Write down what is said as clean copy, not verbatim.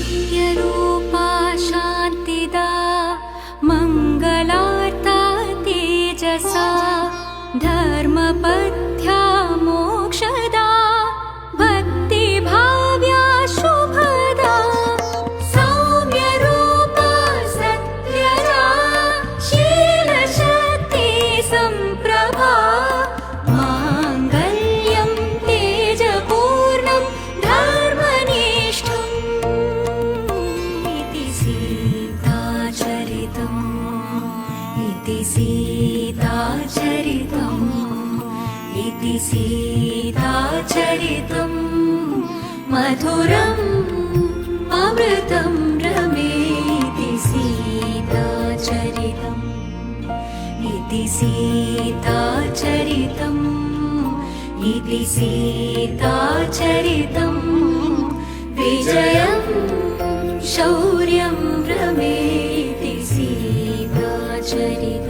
सत्यरूपा शान्तिदा मङ्गलार्ता तेजसा धर्मपथ्या मोक्षदा भक्तिभाव्या शुभदा सौम्यरूपा सत्यजा शीलशक्ति सम्प्रभा माङ्गल्यं तेजपूर्णं धर्मनिष्ठम् इति सीताचरितम् इति सीताचरितम् इति सीताचरितम् मधुरम् अमृतं रमेति सीताचरितम् इति सीताचरितम् इति सीताचरितम् विजयं शौर्यं रमेति सीताचरितम्।